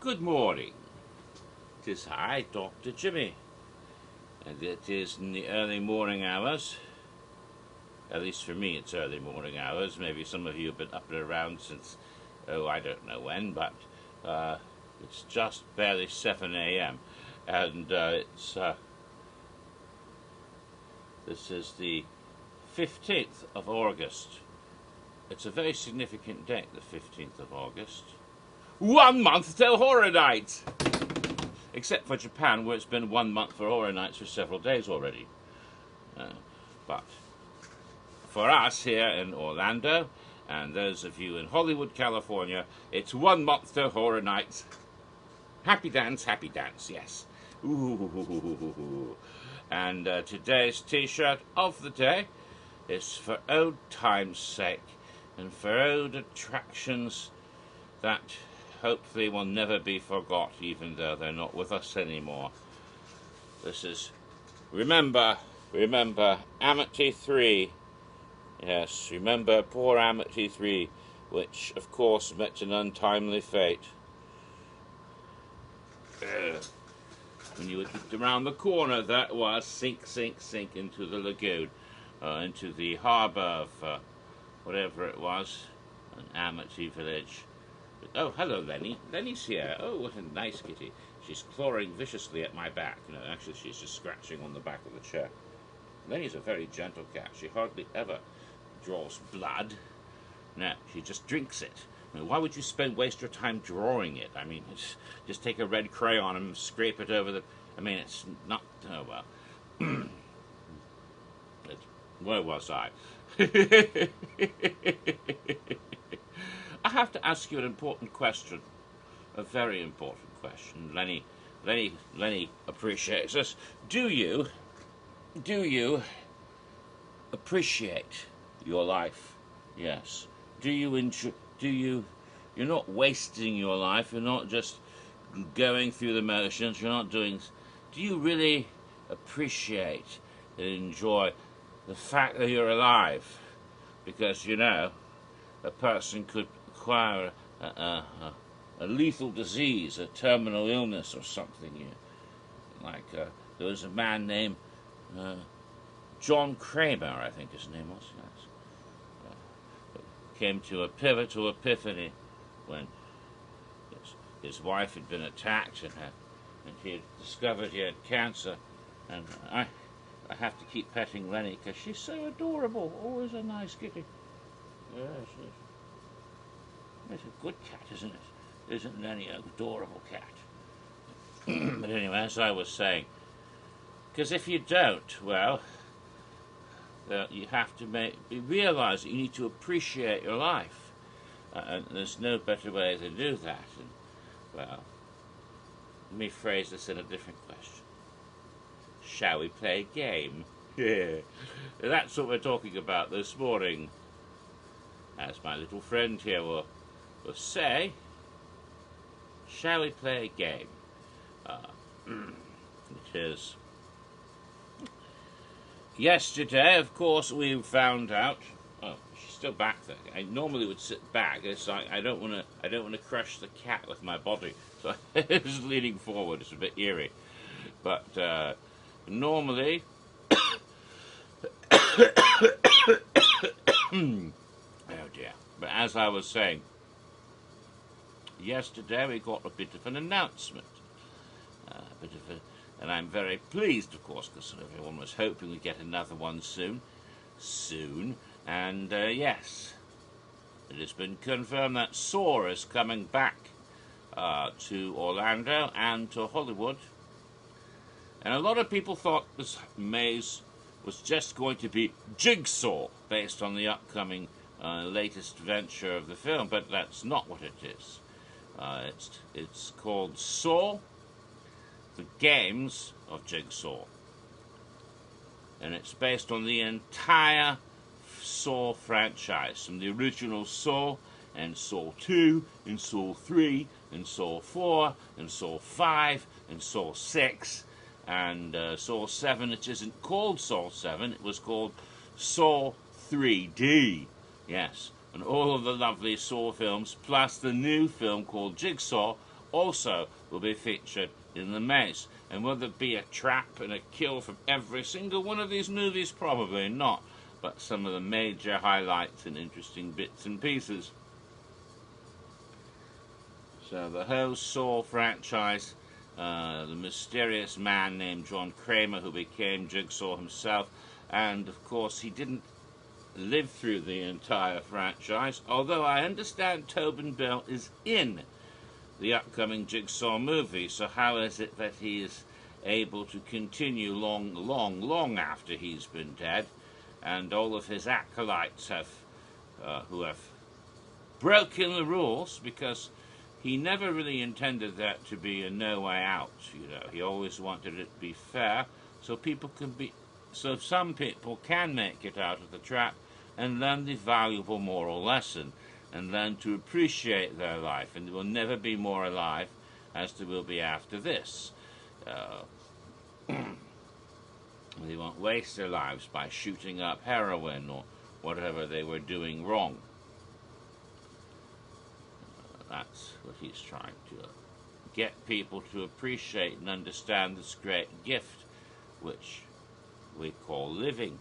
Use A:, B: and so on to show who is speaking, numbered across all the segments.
A: Good morning. 'Tis I, Dr. Jimmy, and it is in the early morning hours. At least for me, it's early morning hours. Maybe some of you have been up and around since, oh, I don't know when, but it's just barely 7 a.m. And this is the 15th of August. It's a very significant date, the 15th of August. 1 month till Horror Night! Except for Japan, where it's been 1 month for Horror Nights for several days already. But for us here in Orlando, and those of you in Hollywood, California, it's 1 month till Horror Nights. Happy dance, yes. Ooh. And today's t-shirt of the day is for old time's sake, and for old attractions that hopefully will never be forgot, even though they're not with us anymore. This is remember Amity 3. Yes, remember poor Amity 3, which of course met an untimely fate. When you looked around the corner, that was sink into the lagoon, into the harbour of whatever it was, an Amity village. Oh, hello, Lenny. Lenny's here. Oh, what a nice kitty. She's clawing viciously at my back. No, actually, she's just scratching on the back of the chair. Lenny's a very gentle cat. She hardly ever draws blood. No, she just drinks it. I mean, why would you waste your time drawing it? I mean, just take a red crayon and scrape it over the... I mean, it's not... Oh, well. Where was I? I have to ask you an important question. A very important question. Lenny appreciates this. Do you appreciate your life? Yes. Do you enjoy... You're not wasting your life. You're not just going through the motions. You're not doing... Do you really appreciate and enjoy the fact that you're alive? Because, you know, a person could acquire a lethal disease, a terminal illness or something. Like there was a man named John Kramer, I think his name was. Yes. Came to a pivotal epiphany when his wife had been attacked and he had discovered he had cancer. And I have to keep petting Lenny because she's so adorable. Always a nice kitty. Yes, yes. It's a good cat, isn't it? Isn't Lenny an adorable cat? But anyway, as I was saying, because if you don't, well, you have to realize that you need to appreciate your life. And there's no better way to do that. And, well, let me phrase this in a different question. Shall we play a game? Yeah. That's what we're talking about this morning. As my little friend here will say, shall we play a game? It is. Yesterday, of course, we found out. Oh, she's still back there. I normally would sit back. It's like I don't want to crush the cat with my body, so I was leaning forward. It's a bit eerie, but normally. Oh dear. But as I was saying, yesterday we got a bit of an announcement. And I'm very pleased, of course, because everyone was hoping we'd get another one soon. And yes, it has been confirmed that Saw is coming back to Orlando and to Hollywood. And a lot of people thought this maze was just going to be Jigsaw, based on the upcoming latest venture of the film, but that's not what it is. It's called Saw, the Games of Jigsaw. And it's based on the entire Saw franchise, from the original Saw, and Saw 2, and Saw 3, and Saw 4, and Saw 5, and Saw 6, and Saw 7, which isn't called Saw 7, it was called Saw 3D. Yes, and all of the lovely Saw films, plus the new film called Jigsaw, also will be featured in the maze. And will there be a trap and a kill from every single one of these movies? Probably not, but some of the major highlights and interesting bits and pieces. So the whole Saw franchise, the mysterious man named John Kramer who became Jigsaw himself, and of course he didn't live through the entire franchise, although I understand Tobin Bell is in the upcoming Jigsaw movie. So how is it that he is able to continue long after he's been dead, and all of his acolytes who have broken the rules, because he never really intended that to be a no way out. He always wanted it to be fair, so some people can make it out of the trap and learn the valuable moral lesson, and learn to appreciate their life, and they will never be more alive as they will be after this. They won't waste their lives by shooting up heroin or whatever they were doing wrong. That's what he's trying to get people to appreciate and understand this great gift which we call living.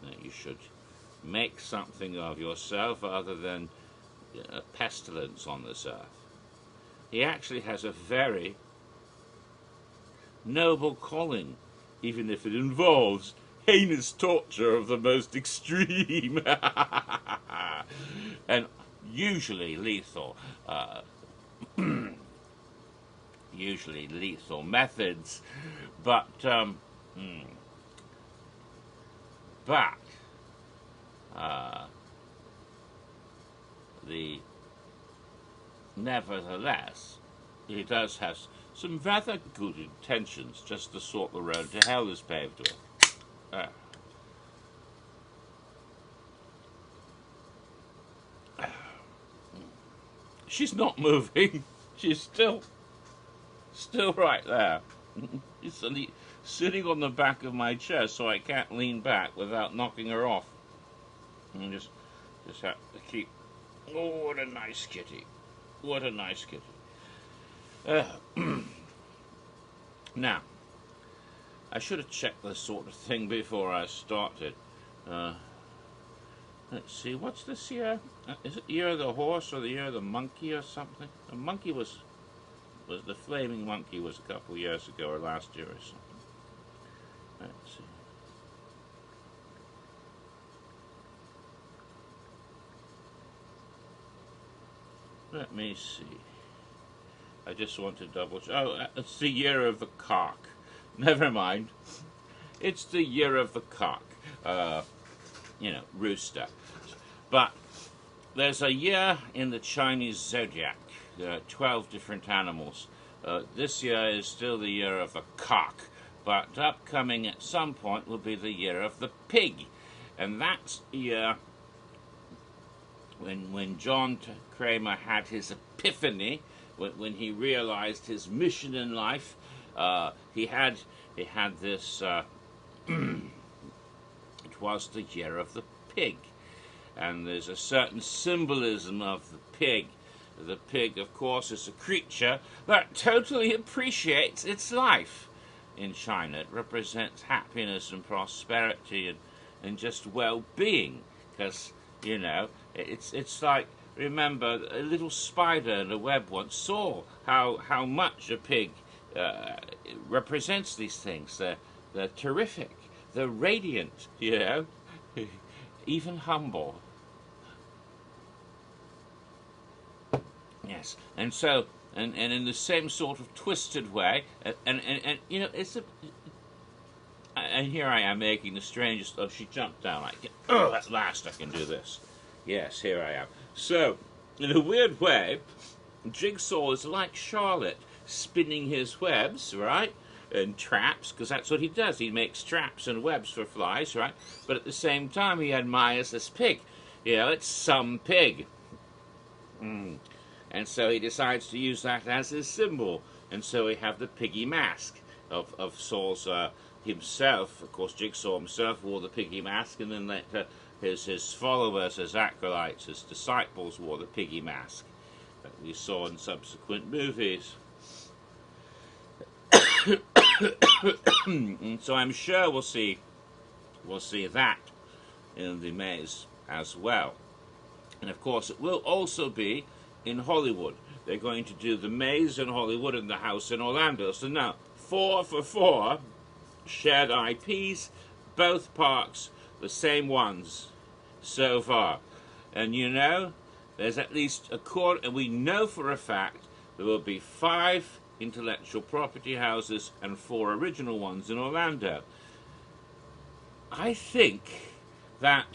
A: That you should make something of yourself other than a pestilence on this earth. He actually has a very noble calling, even if it involves heinous torture of the most extreme and usually lethal methods, but nevertheless, he does have some rather good intentions, just to sort the road to hell is paved with. She's not moving. She's still right there. She's sitting on the back of my chair, so I can't lean back without knocking her off. And just have to keep. Oh, what a nice kitty! What a nice kitty! Now, I should have checked this sort of thing before I started. Let's see, what's this year? Is it the year of the horse or the year of the monkey or something? The monkey was the flaming monkey was a couple years ago or last year or something. Let's see. Let me see. I just want to double check. Oh, it's the year of the cock. Never mind. It's the year of the cock. Rooster. But there's a year in the Chinese zodiac. There are 12 different animals. This year is still the year of the cock, but upcoming at some point will be the year of the pig. And that's the year when John Kramer had his epiphany, when he realized his mission in life. He had this. It was the year of the pig, and there's a certain symbolism of the pig. The pig, of course, is a creature that totally appreciates its life. In China, it represents happiness and prosperity and just well-being, because it's like, remember, a little spider in a web once saw how much a pig represents these things. They're terrific. They're radiant, even humble. Yes, and so, and in the same sort of twisted way, and it's a. And here I am making the strangest. Oh, she jumped down. At last I can do this. Yes, here I am. So, in a weird way, Jigsaw is like Charlotte, spinning his webs, right? And traps, because that's what he does. He makes traps and webs for flies, right? But at the same time, he admires this pig. It's some pig. And so he decides to use that as his symbol. And so we have the piggy mask of Saw's himself. Of course, Jigsaw himself wore the piggy mask, and then his followers, his acolytes, his disciples wore the piggy mask. we saw in subsequent movies. And so I'm sure we'll see that in the maze as well. And of course it will also be in Hollywood. They're going to do the maze in Hollywood and the house in Orlando. So now 4 for 4 shared IPs, both parks the same ones so far. And you know, there's at least a quarter, and we know for a fact there will be 5 intellectual property houses and 4 original ones in Orlando. I think that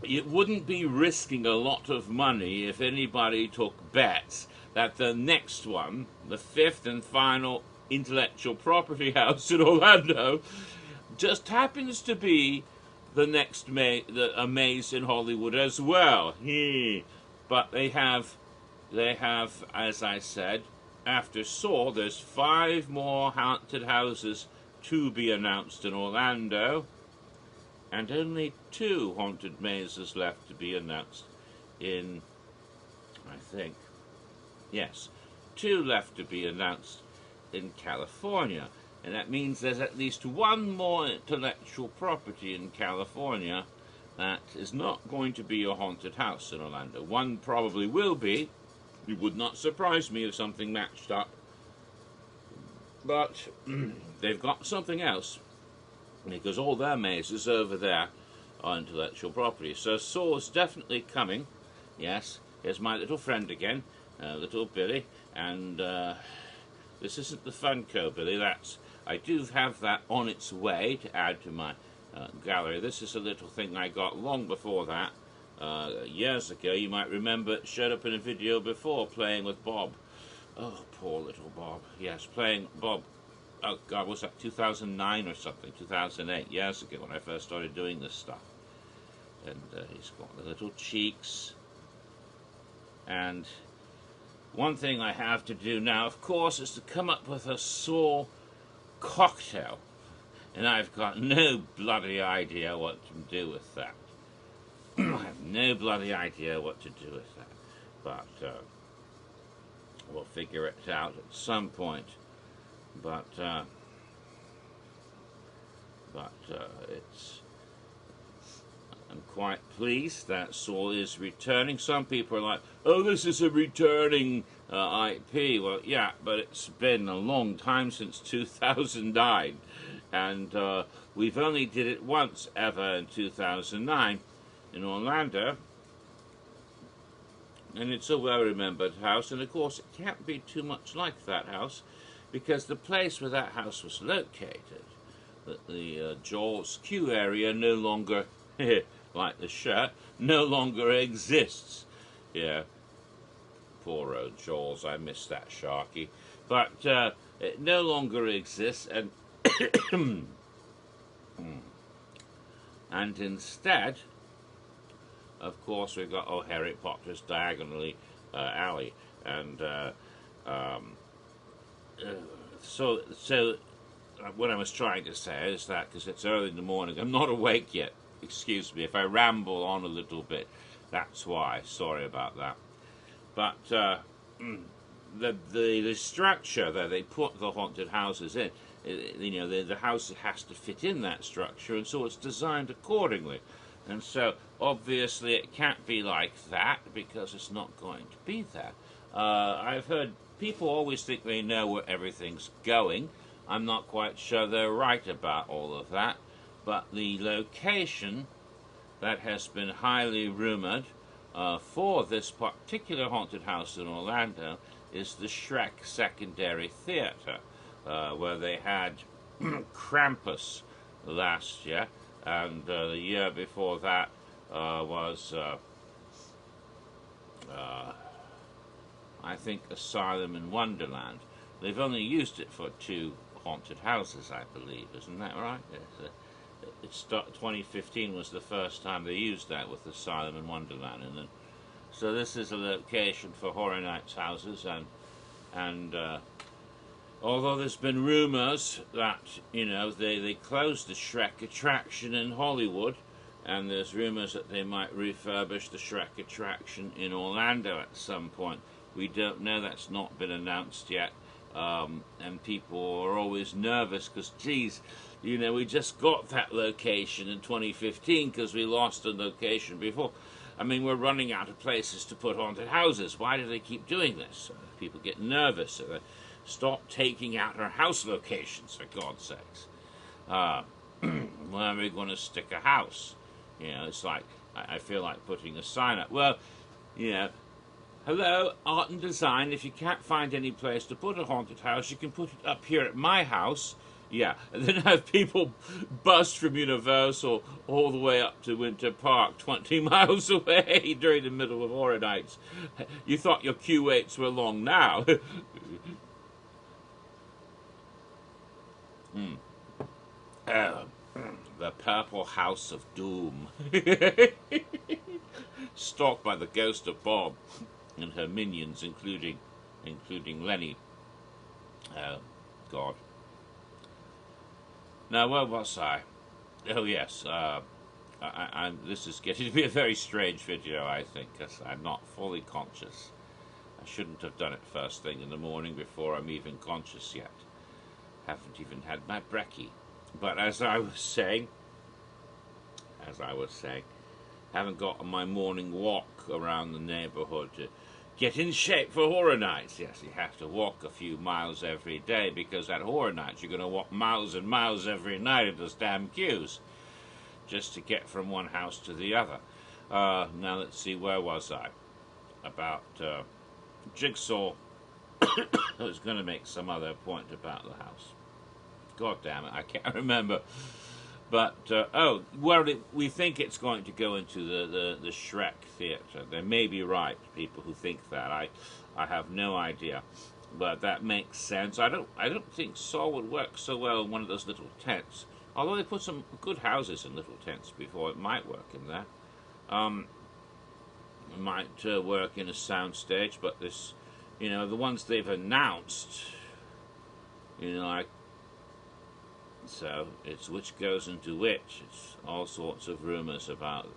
A: it wouldn't be risking a lot of money if anybody took bets that the next one, the 5th and final intellectual property house in Orlando, just happens to be the next maze in Hollywood as well. But they have, as I said, after Saw, there's 5 more haunted houses to be announced in Orlando, and only 2 haunted mazes left to be announced in, I think, yes, 2 left to be announced in California. And that means there's at least 1 more intellectual property in California that is not going to be a haunted house in Orlando. 1 probably will be. It would not surprise me if something matched up. But they've got something else, because all their mazes over there are intellectual property. So Saw's definitely coming. Yes, here's my little friend again, little Billy. And this isn't the Funko Billy. I do have that on its way to add to my gallery. This is a little thing I got long before that. Years ago, you might remember it showed up in a video before, playing with Bob. Oh, poor little Bob. Yes, playing Bob. Oh God, was that 2009 or something? 2008, years ago, when I first started doing this stuff. And he's got the little cheeks. And one thing I have to do now, of course, is to come up with a Saw cocktail. And I've got no bloody idea what to do with that. I have no bloody idea what to do with that. But we'll figure it out at some point. But it's, I'm quite pleased that Saw is returning. Some people are like, oh, this is a returning IP. Well, yeah, but it's been a long time since 2009. And we've only did it once ever in 2009 in Orlando. And it's a well-remembered house. And of course, it can't be too much like that house, because the place where that house was located, the Jaws Q area, no longer, like the shirt, no longer exists. Yeah, poor old Jaws, I miss that Sharky. But it no longer exists, and and instead, of course, we've got Harry Potter's Diagonally Alley, and so what I was trying to say is that, because it's early in the morning, I'm not awake yet. Excuse me if I ramble on a little bit. That's why. Sorry about that. But the structure that they put the haunted houses in, you know, the house has to fit in that structure, and so it's designed accordingly. And so obviously it can't be like that, because it's not going to be there. I've heard people always think they know where everything's going. I'm not quite sure they're right about all of that, but the location that has been highly rumored for this particular haunted house in Orlando is the Shrek Secondary Theater, where they had Krampus last year, and the year before that was I think Asylum in Wonderland. They've only used it for 2 haunted houses, I believe. Isn't that right? 2015 was the first time they used that with Asylum in Wonderland. And then, so this is a location for Horror Nights houses, and although there's been rumors that, you know, they closed the Shrek attraction in Hollywood, and there's rumors that they might refurbish the Shrek attraction in Orlando at some point. We don't know. That's not been announced yet. And people are always nervous because, geez, you know, we just got that location in 2015 because we lost a location before. I mean, we're running out of places to put haunted houses. Why do they keep doing this? People get nervous. So they stop taking out our house locations, for God's sakes. Where are we going to stick a house? You know, it's like, I feel like putting a sign up. Well, you know, hello, art and design. If you can't find any place to put a haunted house, you can put it up here at my house. Yeah, and then have people bus from Universal all the way up to Winter Park, 20 miles away during the middle of horror nights. You thought your queue waits were long now. The Purple House of Doom. Stalked by the ghost of Bob and her minions, including Lenny. Oh, God. Now, where was I? Oh, yes. This is getting to be a very strange video, I think, because I'm not fully conscious. I shouldn't have done it first thing in the morning before I'm even conscious yet. Haven't even had my brekkie. But as I was saying, haven't got on my morning walk around the neighborhood to get in shape for horror nights. Yes, you have to walk a few miles every day because at horror nights you're going to walk miles and miles every night in those damn queues just to get from one house to the other. Now let's see, where was I? About Jigsaw. I was going to make some other point about the house. God damn it, I can't remember. But, well, we think it's going to go into the Shrek Theatre. They may be right, people who think that. I have no idea. But that makes sense. I don't think Saw would work so well in one of those little tents. Although they put some good houses in little tents before, it might work in there. It might work in a soundstage, but this, you know, the ones they've announced, you know, so it's which goes into which. It's all sorts of rumors about it.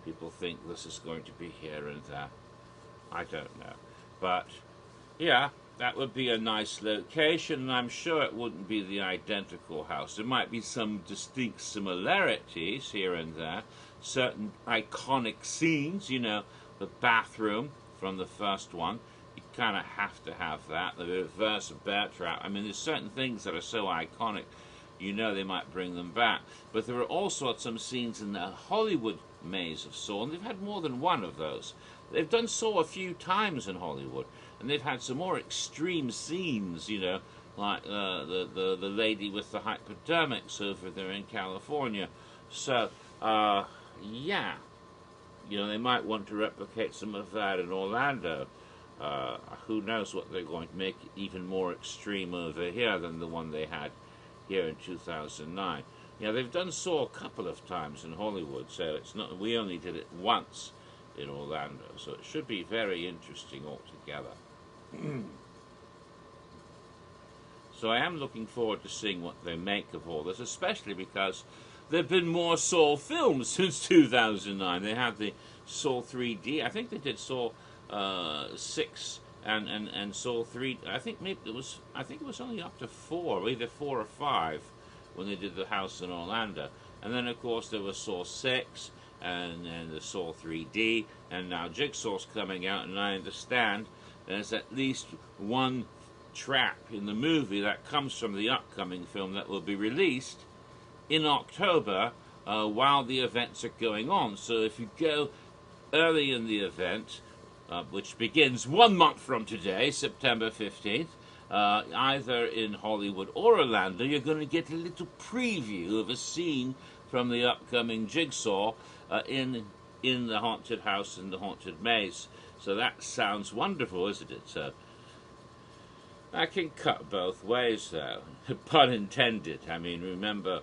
A: People think this is going to be here and there. I don't know. But, yeah, that would be a nice location, and I'm sure it wouldn't be the identical house. There might be some distinct similarities here and there. Certain iconic scenes, you know, the bathroom from the first one. You kind of have to have that. The reverse bear trap. I mean, there's certain things that are so iconic, you know they might bring them back. But there are also some scenes in the Hollywood maze of Saw, and they've had more than one of those. They've done Saw a few times in Hollywood, and they've had some more extreme scenes, you know, like the lady with the hypodermics over there in California. So, yeah, you know, they might want to replicate some of that in Orlando. Who knows what they're going to make even more extreme over here than the one they had here in 2009. Yeah, they've done Saw a couple of times in Hollywood, so it's not. We only did it once in Orlando, so it should be very interesting altogether. So I am looking forward to seeing what they make of all this, especially because there have been more Saw films since 2009. They had the Saw 3D. I think they did Saw 6 and Saw 3. I think it was only up to 4, either 4 or 5, when they did the house in Orlando. And then of course there was Saw 6 and the Saw 3D, and now Jigsaw's coming out, and I understand there's at least one trap in the movie that comes from the upcoming film that will be released in October while the events are going on. So if you go early in the event, which begins 1 month from today, September 15th, either in Hollywood or Orlando, you're going to get a little preview of a scene from the upcoming Jigsaw in the haunted house and the haunted maze. So that sounds wonderful, isn't it? So I can cut both ways, though. Pun intended. I mean, remember,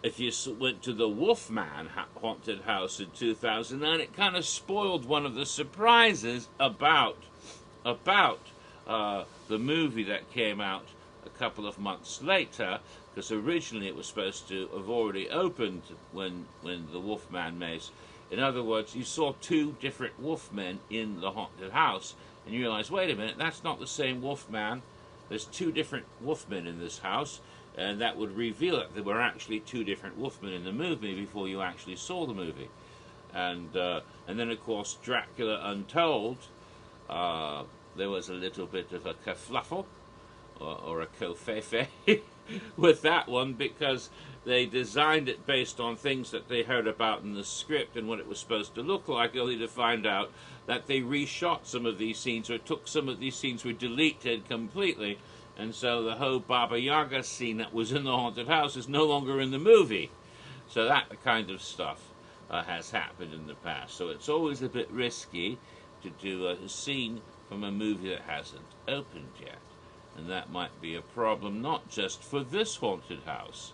A: if you went to the Wolfman haunted house in 2009, it kind of spoiled one of the surprises about the movie that came out a couple of months later, because originally it was supposed to have already opened when the Wolfman maze. In other words, you saw 2 different Wolfmen in the haunted house, and you realize, wait a minute, that's not the same Wolfman. There's two different Wolfmen in this house, and that would reveal that there were actually two different Wolfmen in the movie before you actually saw the movie. And then, of course, Dracula Untold, there was a little bit of a kerfluffle, or a kofefe with that one, because they designed it based on things that they heard about in the script and what it was supposed to look like, only to find out that they reshot some of these scenes, or took some of these scenes, were deleted completely, and so the whole Baba Yaga scene that was in the haunted house is no longer in the movie. So that kind of stuff has happened in the past. So it's always a bit risky to do a scene from a movie that hasn't opened yet. And that might be a problem, not just for this haunted house,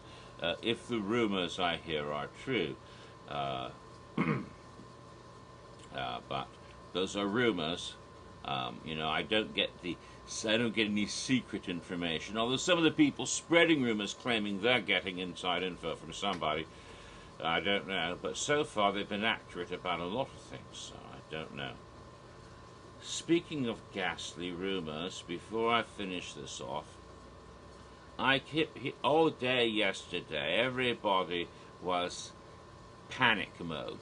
A: if the rumors I hear are true. But those are rumors. I don't get any secret information. Although some of the people spreading rumors claiming they're getting inside info from somebody, I don't know. But so far they've been accurate about a lot of things, so I don't know. Speaking of ghastly rumors, before I finish this off, all day yesterday, everybody was panic mode.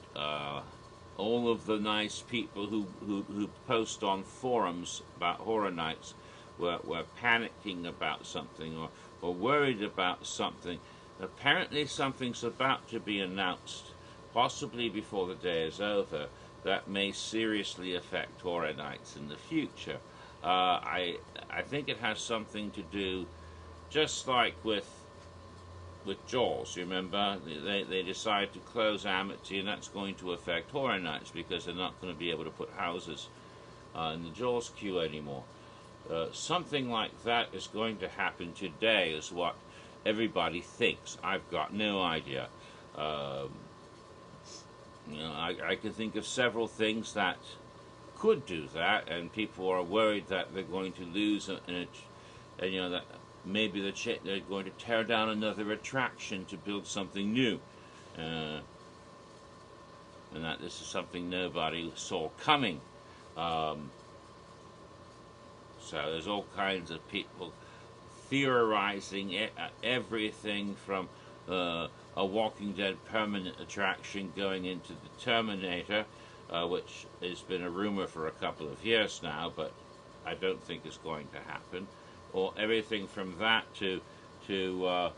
A: All of the nice people who post on forums about horror nights were panicking about something, or worried about something. Apparently something's about to be announced, possibly before the day is over, that may seriously affect horror nights in the future. I think it has something to do, just like with Jaws. You remember, they decided to close Amity, and that's going to affect horror nights because they're not going to be able to put houses in the Jaws queue anymore. Something like that is going to happen today, is what everybody thinks. I've got no idea. I can think of several things that could do that, and people are worried that they're going to lose, and that maybe they're going to tear down another attraction to build something new, and that this is something nobody saw coming. So there's all kinds of people theorizing everything from a Walking Dead permanent attraction going into the Terminator, which has been a rumor for a couple of years now, but I don't think it's going to happen. Or everything from that to the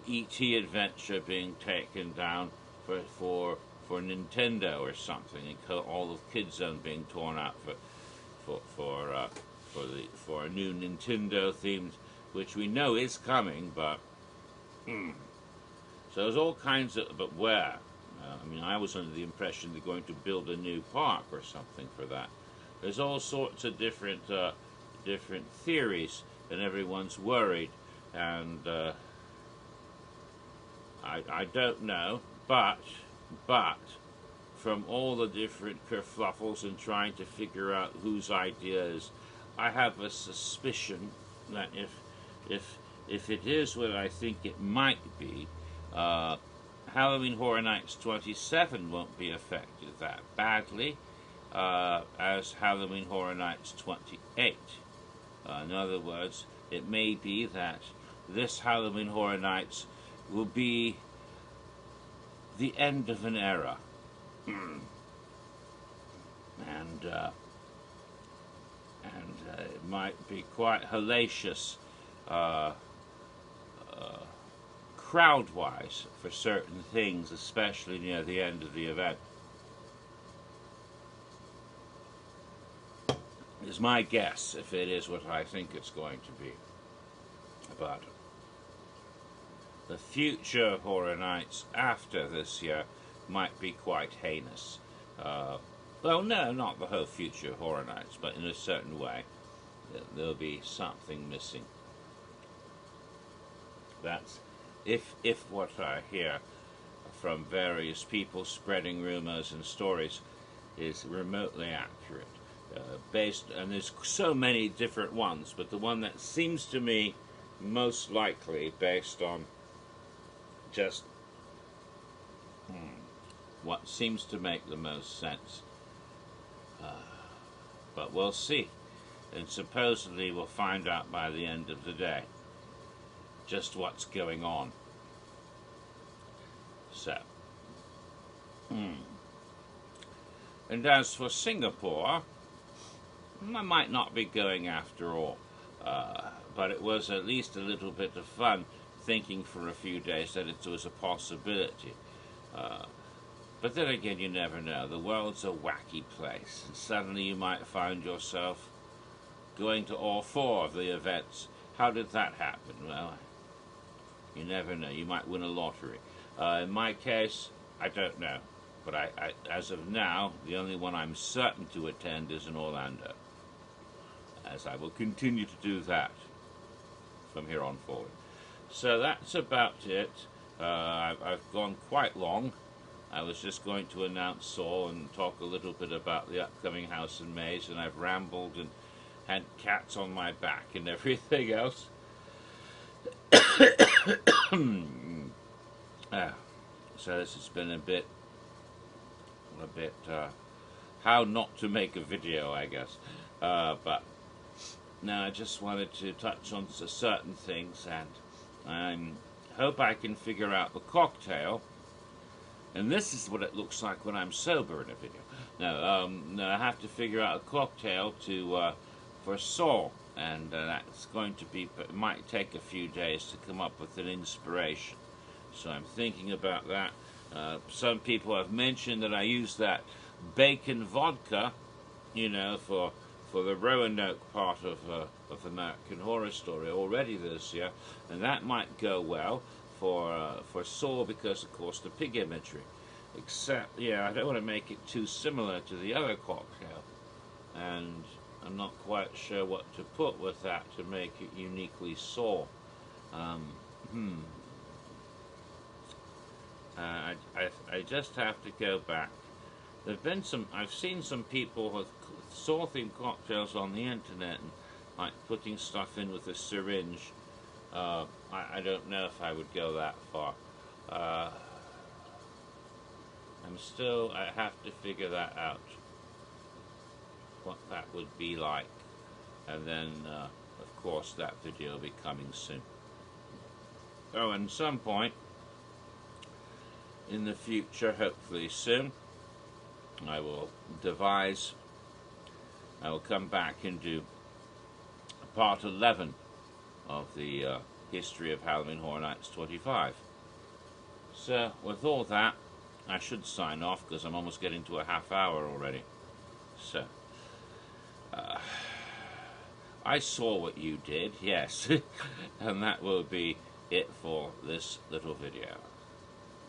A: E.T. adventure being taken down for Nintendo or something, and all of Kid Zone being torn out for a new Nintendo themed, which we know is coming, but. So there's all kinds of, but where? I was under the impression they're going to build a new park or something for that. There's all sorts of different theories, and everyone's worried, and I don't know, but from all the different kerfluffles and trying to figure out whose idea is, I have a suspicion that if it is what I think it might be, Halloween Horror Nights 27 won't be affected that badly as Halloween Horror Nights 28. In other words, it may be that this Halloween Horror Nights will be the end of an era. And it might be quite hellacious crowd-wise for certain things, especially near the end of the event. Is my guess, if it is what I think it's going to be. But the future horror nights after this year might be quite heinous. Well, no, not the whole future horror nights, but in a certain way, there'll be something missing. That's if what I hear from various people spreading rumors and stories is remotely accurate. And there's so many different ones, but the one that seems to me most likely, based on just what seems to make the most sense. But we'll see. and supposedly we'll find out by the end of the day just what's going on. So, and as for Singapore, I might not be going after all, but it was at least a little bit of fun thinking for a few days that it was a possibility. But then again, you never know. The world's a wacky place, and suddenly you might find yourself going to all 4 of the events. How did that happen? Well, you never know. You might win a lottery. In my case, I don't know. But I, as of now, the only one I'm certain to attend is in Orlando, as I will continue to do that from here on forward. So that's about it. I've gone quite long. I was just going to announce Saw and talk a little bit about the upcoming House and Maze, and I've rambled and had cats on my back and everything else. So this has been a bit how not to make a video, I guess. But now I just wanted to touch on certain things, and I hope I can figure out the cocktail. And this is what it looks like when I'm sober in a video. Now, I have to figure out a cocktail for Saw, and that's going to be. It might take a few days to come up with an inspiration. So I'm thinking about that. Some people have mentioned that I use that bacon vodka, you know, for the Roanoke part of American Horror Story already this year, and that might go well for Saw because, of course, the pig imagery. Except, yeah, I don't want to make it too similar to the other cocktail, and I'm not quite sure what to put with that to make it uniquely Saw. I just have to go back. There've been some. I've seen some people with Saw-themed cocktails on the internet, and like putting stuff in with a syringe. I don't know if I would go that far. I have to figure that out, what that would be like, and then of course that video will be coming soon. Oh, and some point in the future, hopefully soon, I will come back and do part 11 of the history of Halloween Horror Nights 25. So with all that, I should sign off because I'm almost getting to a half hour already. So I saw what you did, yes. And that will be it for this little video.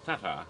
A: Ta-ta.